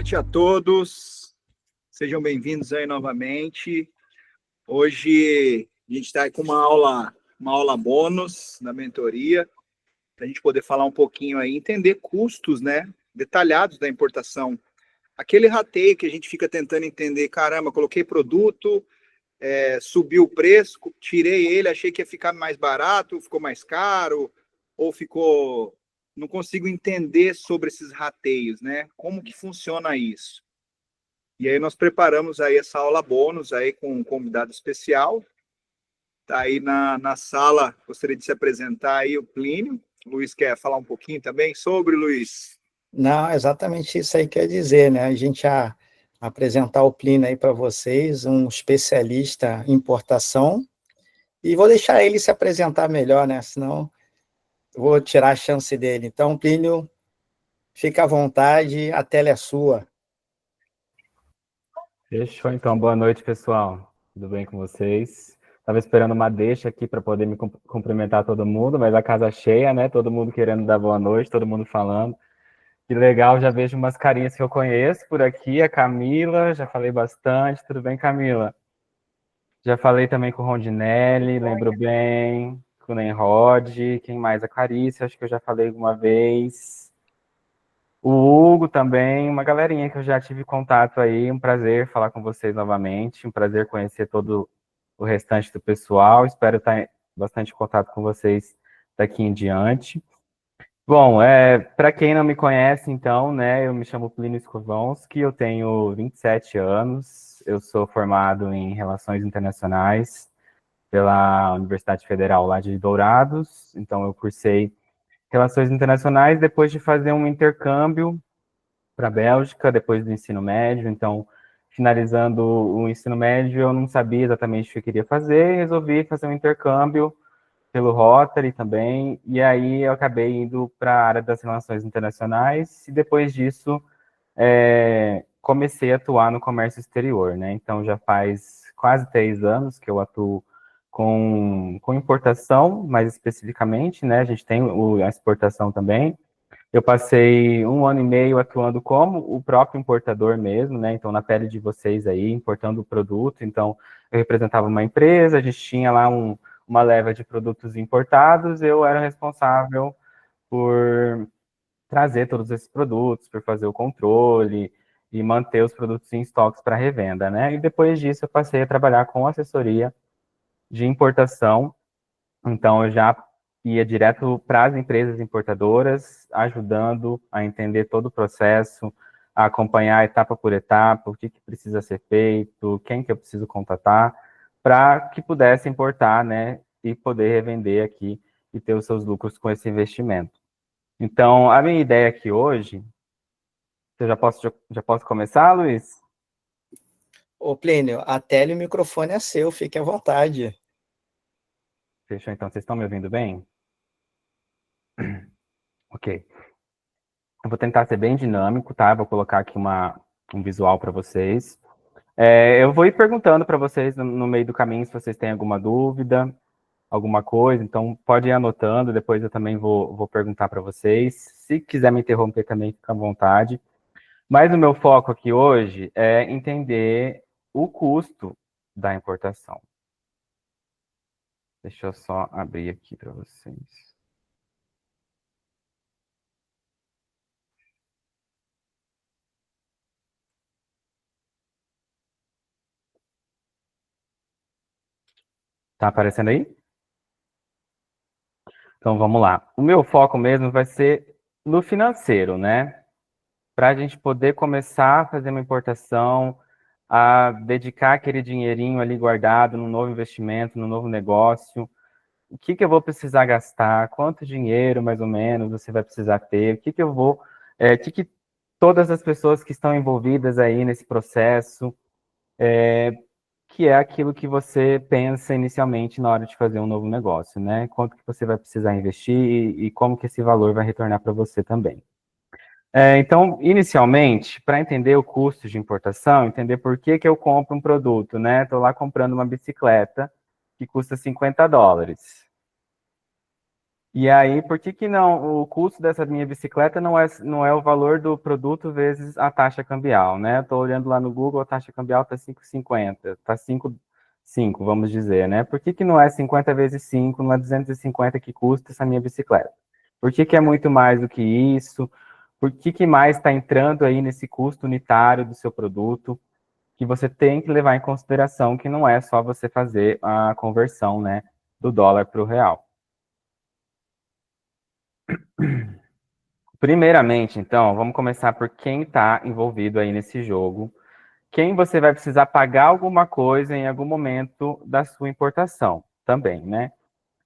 noite a todos, sejam bem-vindos aí novamente. Hoje a gente está com uma aula bônus da mentoria, para a gente poder falar um pouquinho aí, entender custos, né, detalhados da importação. Aquele rateio que a gente fica tentando entender, caramba, coloquei produto, subiu o preço, tirei ele, achei que ia ficar mais barato, ficou mais caro, ou ficou... Não consigo entender sobre esses rateios, né? Como que funciona isso? E aí nós preparamos aí essa aula bônus aí com um convidado especial. Está aí na sala, gostaria de se apresentar aí o Plínio. O Luiz quer falar um pouquinho também sobre, Luiz? Não, exatamente isso aí quer dizer, né? A gente apresentar o Plínio aí para vocês, um especialista em importação, e vou deixar ele se apresentar melhor, né? Senão eu vou tirar a chance dele. Então, Plínio, fica à vontade, a tela é sua. Fechou, então. Boa noite, pessoal. Tudo bem com vocês? Estava esperando uma deixa aqui para poder me cumprimentar todo mundo, mas a casa cheia, né? Todo mundo querendo dar boa noite, todo mundo falando. Que legal, já vejo umas carinhas que eu conheço por aqui. A Camila, já falei bastante. Tudo bem, Camila? Já falei também com o Rondinelli, lembro bem. Com o Nemrod. Quem mais? A Clarice, acho que eu já falei alguma vez. O Hugo também, uma galerinha que eu já tive contato aí, um prazer falar com vocês novamente, um prazer conhecer todo o restante do pessoal, espero estar bastante em contato com vocês daqui em diante. Bom, para quem não me conhece, então, né, eu me chamo Plínio Skovonski, eu tenho 27 anos, eu sou formado em Relações Internacionais pela Universidade Federal lá de Dourados, então eu cursei Relações Internacionais depois de fazer um intercâmbio para a Bélgica, depois do ensino médio. Então, finalizando o ensino médio, eu não sabia exatamente o que eu queria fazer, resolvi fazer um intercâmbio pelo Rotary também, e aí eu acabei indo para a área das relações internacionais, e depois disso comecei a atuar no comércio exterior, né? Então, já faz quase 3 anos que eu atuo com importação, mais especificamente, né? A gente tem a exportação também. Eu passei 1 ano e meio atuando como o próprio importador mesmo, né? Então, na pele de vocês aí, importando o produto. Então, eu representava uma empresa, a gente tinha lá uma leva de produtos importados, eu era responsável por trazer todos esses produtos, por fazer o controle e manter os produtos em estoques para revenda, né? E depois disso, eu passei a trabalhar com assessoria de importação. Então, eu já ia direto para as empresas importadoras, ajudando a entender todo o processo, a acompanhar etapa por etapa, o que precisa ser feito, quem que eu preciso contatar, para que pudesse importar, né, e poder revender aqui e ter os seus lucros com esse investimento. Então, a minha ideia aqui hoje, eu já posso começar, Luiz? Ô, Plínio, a tela e o microfone é seu, fique à vontade. Fechou, então. Vocês estão me ouvindo bem? Ok. Eu vou tentar ser bem dinâmico, tá? Vou colocar aqui um visual para vocês. Eu vou ir perguntando para vocês no meio do caminho se vocês têm alguma dúvida, alguma coisa. Então, pode ir anotando, depois eu também vou perguntar para vocês. Se quiser me interromper também, fica à vontade. Mas o meu foco aqui hoje é entender o custo da importação. Deixa eu só abrir aqui para vocês. Tá aparecendo aí? Então vamos lá. O meu foco mesmo vai ser no financeiro, né? Para a gente poder começar a fazer uma importação, a dedicar aquele dinheirinho ali guardado num novo investimento, num novo negócio. O que eu vou precisar gastar? Quanto dinheiro, mais ou menos, você vai precisar ter? O que eu vou... o que todas as pessoas que estão envolvidas aí nesse processo, que é aquilo que você pensa inicialmente na hora de fazer um novo negócio, né? Quanto que você vai precisar investir e como que esse valor vai retornar para você também. Então, inicialmente, para entender o custo de importação, entender por que eu compro um produto, né? Estou lá comprando uma bicicleta que custa $50. E aí, por que que não, o custo dessa minha bicicleta não é o valor do produto vezes a taxa cambial, né? Estou olhando lá no Google, a taxa cambial está 5,50, está 5, vamos dizer, né? Por que que não é 50 vezes 5, não é 250 que custa essa minha bicicleta? Por que que é muito mais do que isso? Por que que mais está entrando aí nesse custo unitário do seu produto? Que você tem que levar em consideração que não é só você fazer a conversão, né, do dólar para o real. Primeiramente, então, vamos começar por quem está envolvido aí nesse jogo. Quem você vai precisar pagar alguma coisa em algum momento da sua importação também, né?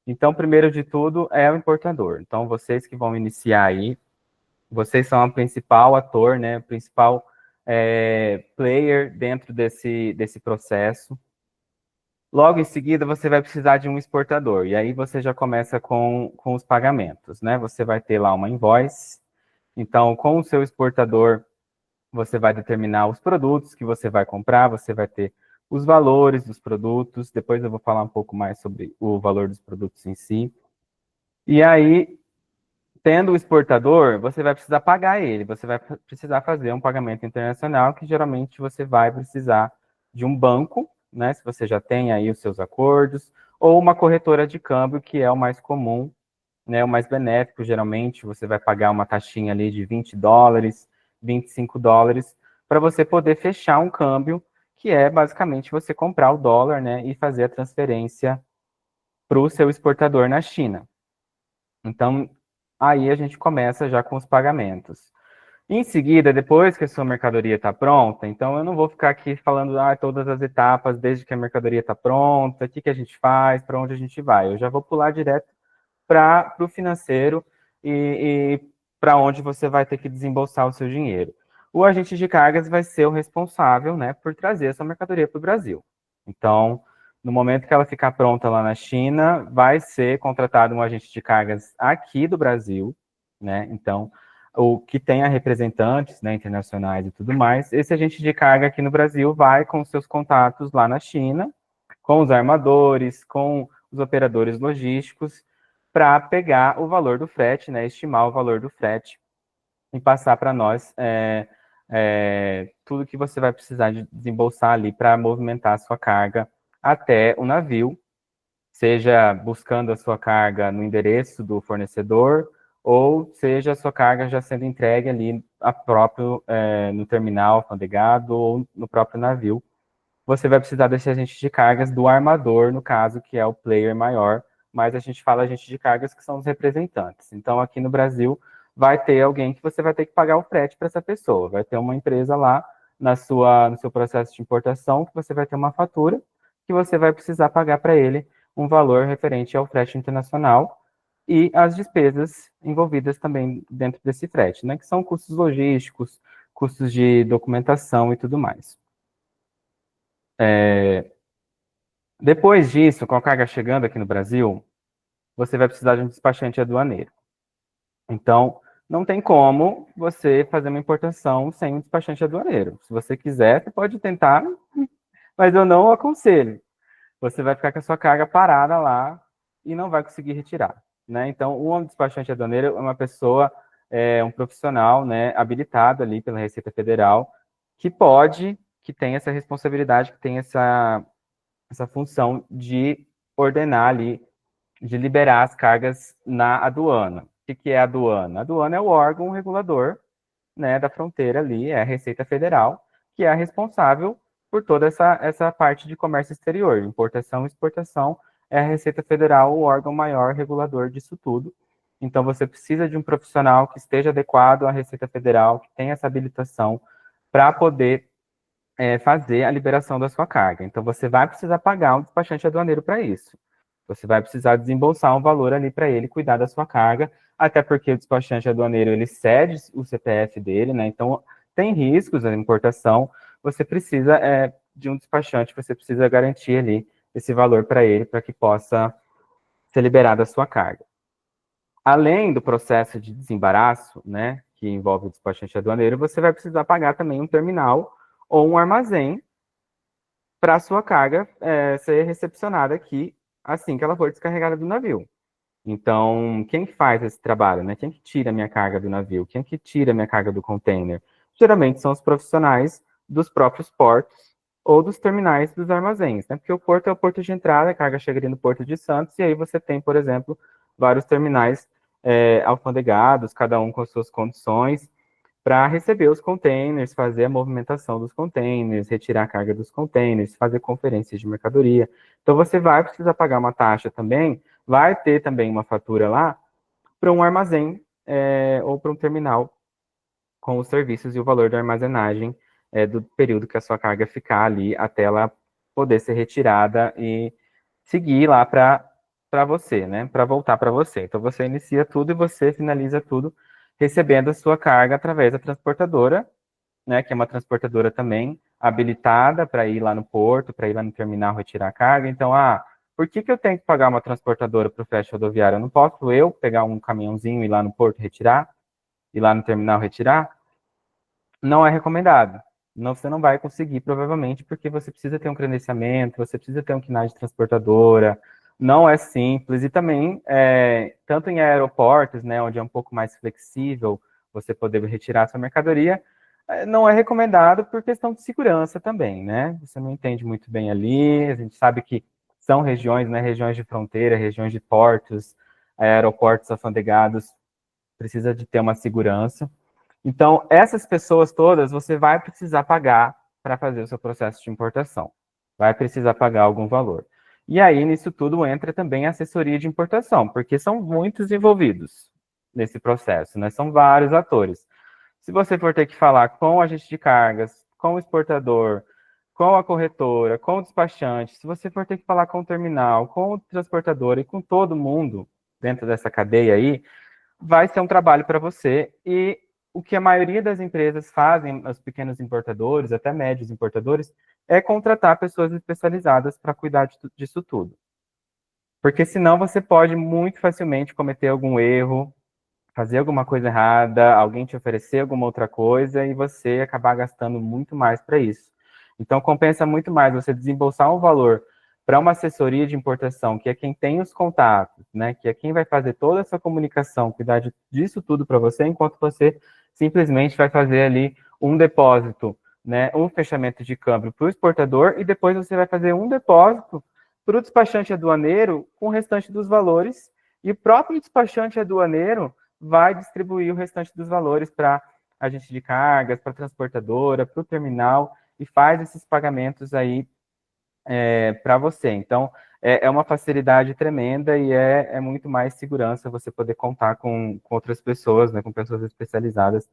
Então, primeiro de tudo é o importador. Então, vocês que vão iniciar aí, vocês são o principal ator, né? O principal player dentro desse processo. Logo em seguida, você vai precisar de um exportador. E aí você já começa com os pagamentos, né? Você vai ter lá uma invoice. Então, com o seu exportador, você vai determinar os produtos que você vai comprar, você vai ter os valores dos produtos. Depois eu vou falar um pouco mais sobre o valor dos produtos em si. E aí, tendo o exportador, você vai precisar pagar ele. Você vai precisar fazer um pagamento internacional, que geralmente você vai precisar de um banco, né? Se você já tem aí os seus acordos, ou uma corretora de câmbio, que é o mais comum, né? O mais benéfico, geralmente, você vai pagar uma taxinha ali de $20, $25, para você poder fechar um câmbio, que é basicamente você comprar o dólar, né? E fazer a transferência para o seu exportador na China. Então, aí a gente começa já com os pagamentos. Em seguida, depois que a sua mercadoria está pronta, então eu não vou ficar aqui falando todas as etapas desde que a mercadoria está pronta, o que a gente faz, para onde a gente vai. Eu já vou pular direto para o financeiro e para onde você vai ter que desembolsar o seu dinheiro. O agente de cargas vai ser o responsável, né, por trazer essa mercadoria para o Brasil. Então, no momento que ela ficar pronta lá na China, vai ser contratado um agente de cargas aqui do Brasil, né? Então, o que tenha representantes, né, internacionais e tudo mais, esse agente de carga aqui no Brasil vai com seus contatos lá na China, com os armadores, com os operadores logísticos, para pegar o valor do frete, né, estimar o valor do frete e passar para nós tudo que você vai precisar de desembolsar ali para movimentar a sua carga até o navio, seja buscando a sua carga no endereço do fornecedor, ou seja a sua carga já sendo entregue ali no terminal alfandegado ou no próprio navio. Você vai precisar desse agente de cargas do armador, no caso, que é o player maior, mas a gente fala agente de cargas que são os representantes. Então, aqui no Brasil, vai ter alguém que você vai ter que pagar o frete para essa pessoa. Vai ter uma empresa lá no seu processo de importação, que você vai ter uma fatura, que você vai precisar pagar para ele um valor referente ao frete internacional e as despesas envolvidas também dentro desse frete, né? Que são custos logísticos, custos de documentação e tudo mais. Depois disso, com a carga chegando aqui no Brasil, você vai precisar de um despachante aduaneiro. Então, não tem como você fazer uma importação sem um despachante aduaneiro. Se você quiser, você pode tentar, mas eu não aconselho. Você vai ficar com a sua carga parada lá e não vai conseguir retirar, né? Então, o despachante aduaneiro é uma pessoa, um profissional, né, habilitado ali pela Receita Federal, que tem essa responsabilidade, que tem essa função de ordenar ali, de liberar as cargas na aduana. O que é a aduana? A aduana é o órgão regulador, né, da fronteira ali, é a Receita Federal, que é a responsável por toda essa parte de comércio exterior, importação e exportação, é a Receita Federal o órgão maior regulador disso tudo. Então, você precisa de um profissional que esteja adequado à Receita Federal, que tenha essa habilitação para poder fazer a liberação da sua carga. Então, você vai precisar pagar um despachante aduaneiro para isso. Você vai precisar desembolsar um valor ali para ele cuidar da sua carga, até porque o despachante aduaneiro, ele cede o CPF dele, né? Então, tem riscos na importação, você precisa de um despachante, você precisa garantir ali esse valor para ele, para que possa ser liberada a sua carga. Além do processo de desembaraço, né, que envolve o despachante aduaneiro, você vai precisar pagar também um terminal ou um armazém para a sua carga ser recepcionada aqui assim que ela for descarregada do navio. Então, quem que faz esse trabalho, né? Quem que tira a minha carga do navio? Quem que tira a minha carga do container? Geralmente são os profissionais dos próprios portos ou dos terminais dos armazéns, né? Porque o porto é o porto de entrada, a carga chega ali no Porto de Santos, e aí você tem, por exemplo, vários terminais alfandegados, cada um com as suas condições, para receber os containers, fazer a movimentação dos containers, retirar a carga dos containers, fazer conferências de mercadoria. Então, você vai precisar pagar uma taxa também, vai ter também uma fatura lá para um armazém ou para um terminal com os serviços e o valor da armazenagem do período que a sua carga ficar ali até ela poder ser retirada e seguir lá para você, né? Para voltar para você. Então, você inicia tudo e você finaliza tudo recebendo a sua carga através da transportadora, né? Que é uma transportadora também habilitada para ir lá no porto, para ir lá no terminal retirar a carga. Então, por que eu tenho que pagar uma transportadora para o frete rodoviário? Eu não posso eu pegar um caminhãozinho e ir lá no porto retirar? Ir lá no terminal retirar? Não é recomendado. Não, você não vai conseguir, provavelmente, porque você precisa ter um credenciamento, você precisa ter um KNAI de transportadora, não é simples, e também, tanto em aeroportos, né, onde é um pouco mais flexível você poder retirar sua mercadoria, não é recomendado por questão de segurança também, né? Você não entende muito bem ali, a gente sabe que são regiões, né, regiões de fronteira, regiões de portos, aeroportos alfandegados, precisa de ter uma segurança. Então, essas pessoas todas, você vai precisar pagar para fazer o seu processo de importação. Vai precisar pagar algum valor. E aí, nisso tudo, entra também a assessoria de importação, porque são muitos envolvidos nesse processo, né? São vários atores. Se você for ter que falar com o agente de cargas, com o exportador, com a corretora, com o despachante, se você for ter que falar com o terminal, com o transportador e com todo mundo dentro dessa cadeia aí, vai ser um trabalho para você. E o que a maioria das empresas fazem, os pequenos importadores, até médios importadores, é contratar pessoas especializadas para cuidar disso tudo. Porque senão você pode muito facilmente cometer algum erro, fazer alguma coisa errada, alguém te oferecer alguma outra coisa e você acabar gastando muito mais para isso. Então, compensa muito mais você desembolsar um valor para uma assessoria de importação, que é quem tem os contatos, né, que é quem vai fazer toda essa comunicação, cuidar disso tudo para você, enquanto você simplesmente vai fazer ali um depósito, né, um fechamento de câmbio para o exportador e depois você vai fazer um depósito para o despachante aduaneiro com o restante dos valores e o próprio despachante aduaneiro vai distribuir o restante dos valores para agente de cargas, para transportadora, para o terminal e faz esses pagamentos aí para você. Então, é uma facilidade tremenda e é muito mais segurança você poder contar com outras pessoas, né, com pessoas especializadas,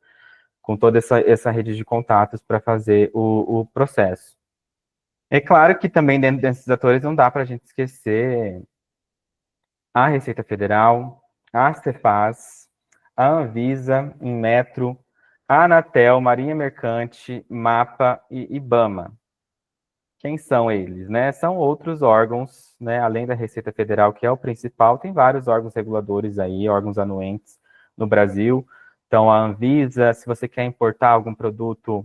com toda essa rede de contatos para fazer o processo. É claro que também dentro desses atores não dá para a gente esquecer a Receita Federal, a Cefaz, a Anvisa, Inmetro, a Anatel, Marinha Mercante, MAPA e IBAMA. Quem são eles, né? São outros órgãos, né? Além da Receita Federal, que é o principal, tem vários órgãos reguladores aí, órgãos anuentes no Brasil. Então, a Anvisa, se você quer importar algum produto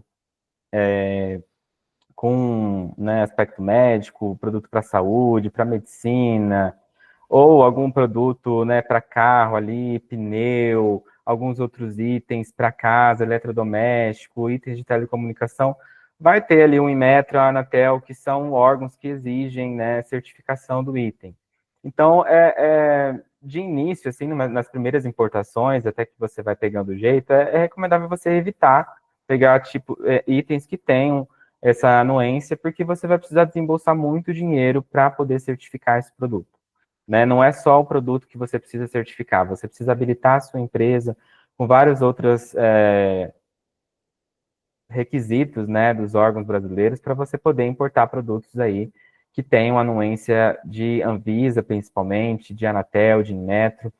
com, né, aspecto médico, produto para saúde, para medicina, ou algum produto, né, para carro ali, pneu, alguns outros itens para casa, eletrodoméstico, itens de telecomunicação, vai ter ali um Inmetro, a Anatel, que são órgãos que exigem, né, certificação do item. Então, de início, assim, nas primeiras importações, até que você vai pegando o jeito, é recomendável você evitar pegar, tipo, itens que tenham essa anuência, porque você vai precisar desembolsar muito dinheiro para poder certificar esse produto. Né? Não é só o produto que você precisa certificar, você precisa habilitar a sua empresa com vários outros requisitos, né, dos órgãos brasileiros para você poder importar produtos aí que tenham anuência de Anvisa, principalmente, de Anatel, de Inmetro.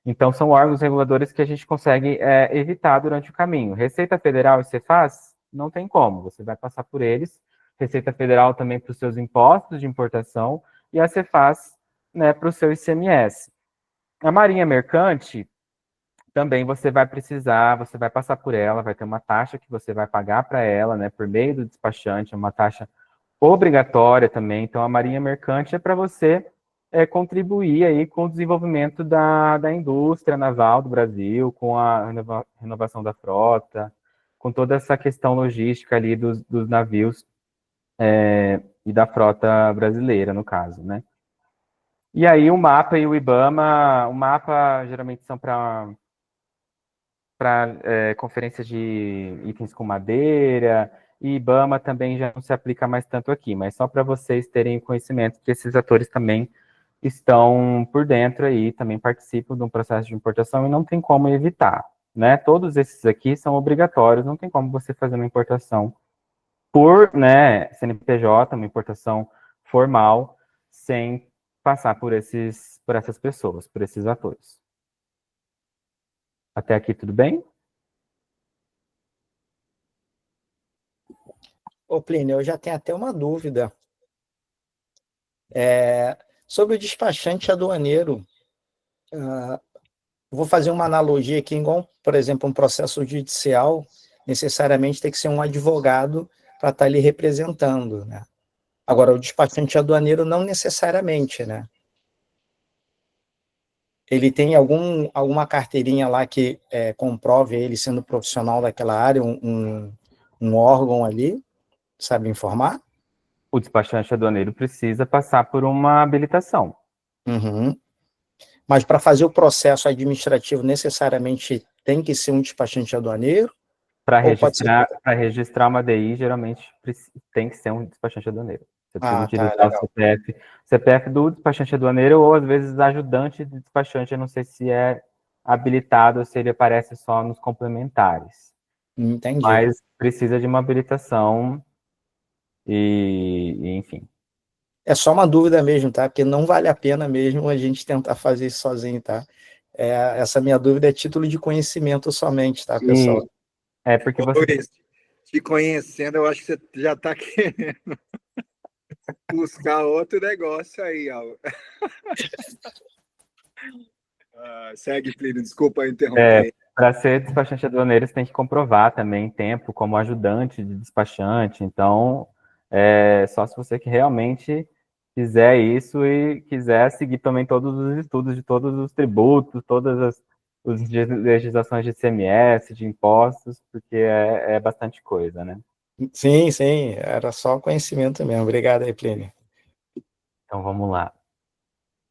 Então, são órgãos reguladores que a gente consegue evitar durante o caminho. Receita Federal e Cefaz, não tem como, você vai passar por eles. Receita Federal também para os seus impostos de importação e a Cefaz, né, para o seu ICMS. A Marinha Mercante, também você vai precisar, você vai passar por ela, vai ter uma taxa que você vai pagar para ela, né, por meio do despachante, é uma taxa obrigatória também. Então, a Marinha Mercante é para você contribuir aí com o desenvolvimento da indústria naval do Brasil, com a renovação da frota, com toda essa questão logística ali dos navios e da frota brasileira, no caso, né? E aí o mapa e o IBAMA, o mapa geralmente são para conferências de itens com madeira, e IBAMA também já não se aplica mais tanto aqui, mas só para vocês terem conhecimento que esses atores também estão por dentro aí, também participam de um processo de importação e não tem como evitar, né? Todos esses aqui são obrigatórios, não tem como você fazer uma importação por, né, CNPJ, uma importação formal, sem passar por essas pessoas, por esses atores. Até aqui tudo bem? Ô, Plínio, eu já tenho até uma dúvida. Sobre o despachante aduaneiro, vou fazer uma analogia aqui, igual, por exemplo, um processo judicial, necessariamente tem que ser um advogado para estar ali representando, né? Agora, o despachante aduaneiro não necessariamente, né? Ele tem alguma carteirinha lá que comprove ele sendo profissional daquela área, um órgão ali, sabe informar? O despachante aduaneiro precisa passar por uma habilitação. Uhum. Mas para fazer o processo administrativo, necessariamente tem que ser um despachante aduaneiro? Para Ou pode ser... registrar uma DI, geralmente tem que ser um despachante aduaneiro. Você precisa utilizar o CPF do despachante aduaneiro ou, às vezes, ajudante de despachante. Eu não sei se é habilitado ou se ele aparece só nos complementares. Entendi. Mas precisa de uma habilitação enfim. É só uma dúvida mesmo, tá? Porque não vale a pena mesmo a gente tentar fazer isso sozinho, tá? Essa minha dúvida é título de conhecimento somente, tá, pessoal? Porque você... Luiz, te conhecendo, eu acho que você já está querendo buscar outro negócio aí, ó. Segue, Plínio, desculpa interromper. Para ser despachante aduaneiro, você tem que comprovar também tempo como ajudante de despachante. Então, só se você que realmente fizer isso e quiser seguir também todos os estudos de todos os tributos, todas as legislações de ICMS, de impostos, porque é bastante coisa, né? Sim, era só conhecimento mesmo. Obrigado aí, Plínio. Então, vamos lá.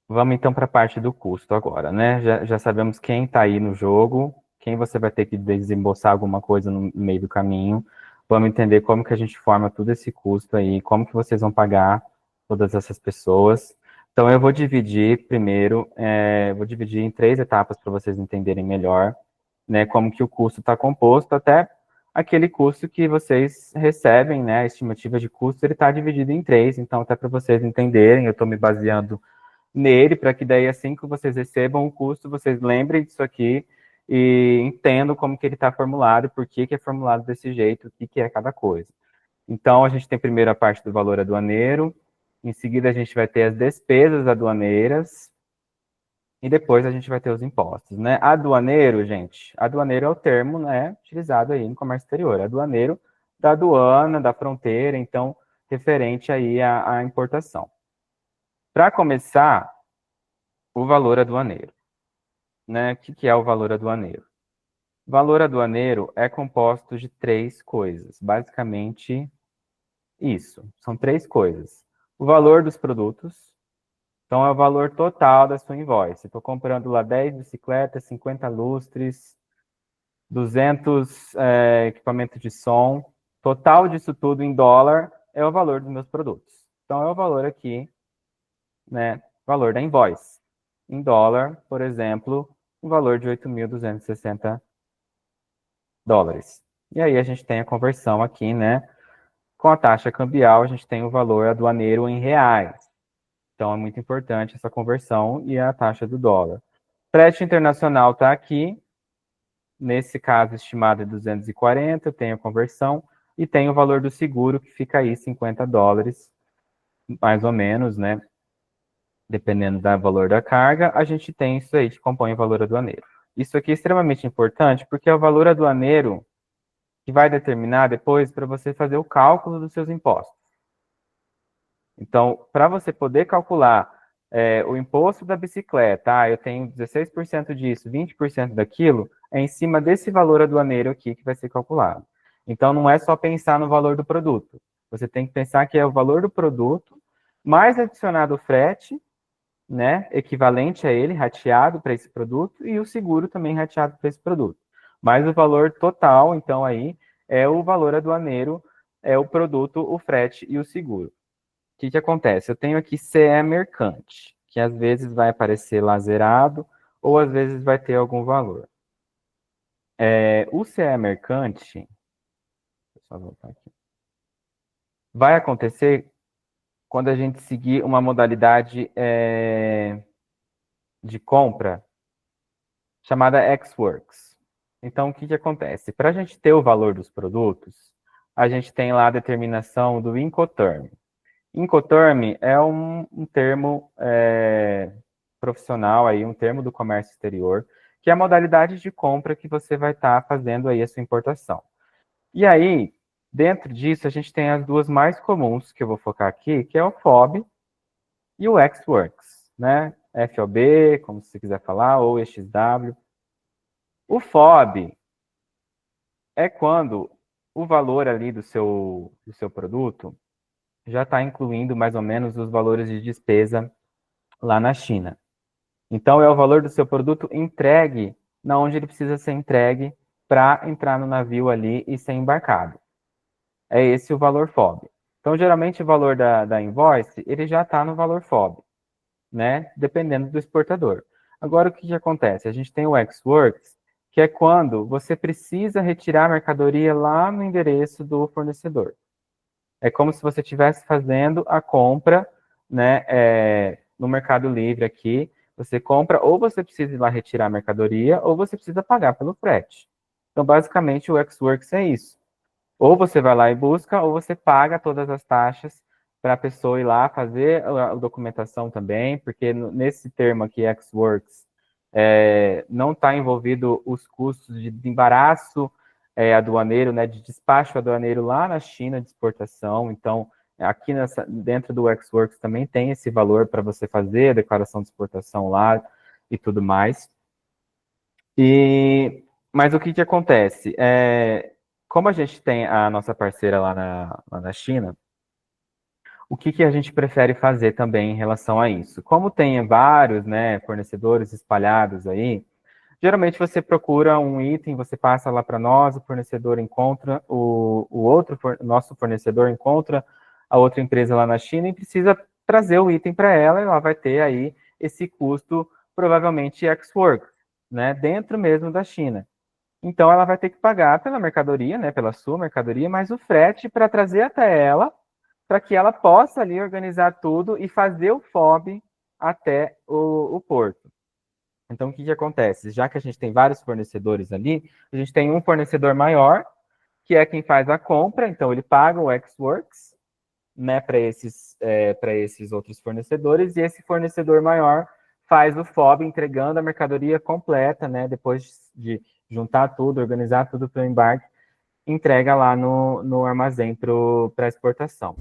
Vamos então para a parte do custo agora, né? Já sabemos quem está aí no jogo, quem você vai ter que desembolsar alguma coisa no meio do caminho. Vamos entender como que a gente forma todo esse custo aí, como que vocês vão pagar todas essas pessoas. Então, eu vou dividir primeiro, vou dividir em 3 etapas para vocês entenderem melhor, né? Como que o custo está composto, até aquele custo que vocês recebem, né? A estimativa de custo, ele está dividido em 3, então até para vocês entenderem, eu estou me baseando nele, para que daí assim que vocês recebam o custo, vocês lembrem disso aqui e entendam como que ele está formulado, por que é formulado desse jeito, o que é cada coisa. Então, a gente tem primeiro a parte do valor aduaneiro, em seguida a gente vai ter as despesas aduaneiras, e depois a gente vai ter os impostos, né? Aduaneiro, gente, aduaneiro é o termo, né, utilizado aí no comércio exterior, aduaneiro da aduana, da fronteira, então, referente aí à importação. Para começar, o valor aduaneiro, né? O que é o valor aduaneiro? O valor aduaneiro é composto de 3 coisas, basicamente isso, são 3 coisas. O valor dos produtos, então é o valor total da sua invoice. Estou comprando lá 10 bicicletas, 50 lustres, 200 equipamentos de som, total disso tudo em dólar é o valor dos meus produtos. Então é o valor aqui, né, valor da invoice. Em dólar, por exemplo, um valor de 8.260 dólares. E aí a gente tem a conversão aqui, né? Com a taxa cambial, a gente tem o valor aduaneiro em reais. Então é muito importante essa conversão e a taxa do dólar. Frete internacional está aqui. Nesse caso, estimado é 240, tem a conversão. E tem o valor do seguro, que fica aí 50 dólares, mais ou menos, né? Dependendo do valor da carga, a gente tem isso aí que compõe o valor aduaneiro. Isso aqui é extremamente importante, porque é o valor aduaneiro que vai determinar depois para você fazer o cálculo dos seus impostos. Então, para você poder calcular o imposto da bicicleta, eu tenho 16% disso, 20% daquilo, é em cima desse valor aduaneiro aqui que vai ser calculado. Então, não é só pensar no valor do produto. Você tem que pensar que é o valor do produto, mais adicionado o frete, né, equivalente a ele, rateado para esse produto, e o seguro também rateado para esse produto. Mas o valor total, então, aí, é o valor aduaneiro, é o produto, o frete e o seguro. O que acontece? Eu tenho aqui CE mercante, que às vezes vai aparecer lá zerado, ou às vezes vai ter algum valor. O CE mercante, deixa eu só voltar aqui, vai acontecer quando a gente seguir uma modalidade de compra chamada Ex-Works. Então, o que acontece? Para a gente ter o valor dos produtos, a gente tem lá a determinação do Incoterm. Incoterm é um termo profissional, aí, um termo do comércio exterior, que é a modalidade de compra que você vai estar fazendo aí a sua importação. E aí, dentro disso, a gente tem as duas mais comuns, que eu vou focar aqui, que é o FOB e o Ex-Works, né? FOB, como você quiser falar, ou EXW. O FOB é quando o valor ali do seu produto já está incluindo mais ou menos os valores de despesa lá na China. Então, é o valor do seu produto entregue na onde ele precisa ser entregue para entrar no navio ali e ser embarcado. É esse o valor FOB. Então, geralmente, o valor da invoice, ele já está no valor FOB, né? Dependendo do exportador. Agora, o que acontece? A gente tem o Ex-Works, que é quando você precisa retirar a mercadoria lá no endereço do fornecedor. É como se você estivesse fazendo a compra, né, no Mercado Livre aqui. Você compra, ou você precisa ir lá retirar a mercadoria, ou você precisa pagar pelo frete. Então, basicamente, o Ex-Works é isso. Ou você vai lá e busca, ou você paga todas as taxas para a pessoa ir lá fazer a documentação também, porque nesse termo aqui, Ex-Works, não está envolvido os custos de embaraço aduaneiro, né, de despacho aduaneiro lá na China de exportação. Então, aqui dentro do Ex-Works também tem esse valor para você fazer a declaração de exportação lá e tudo mais. Mas o que acontece? Como a gente tem a nossa parceira lá na China, o que a gente prefere fazer também em relação a isso? Como tem vários, né, fornecedores espalhados aí, geralmente você procura um item, você passa lá para nós, o fornecedor encontra, nosso fornecedor encontra a outra empresa lá na China e precisa trazer o item para ela, e ela vai ter aí esse custo, provavelmente ex-work, né, dentro mesmo da China. Então, ela vai ter que pagar pela mercadoria, né, pela sua mercadoria, mas o frete para trazer até ela, para que ela possa ali organizar tudo e fazer o FOB até o porto. Então, o que acontece? Já que a gente tem vários fornecedores ali, a gente tem um fornecedor maior, que é quem faz a compra, então ele paga o Ex-Works, né, para esses outros fornecedores, e esse fornecedor maior faz o FOB entregando a mercadoria completa, né, depois de juntar tudo, organizar tudo para o embarque, entrega lá no armazém para exportação.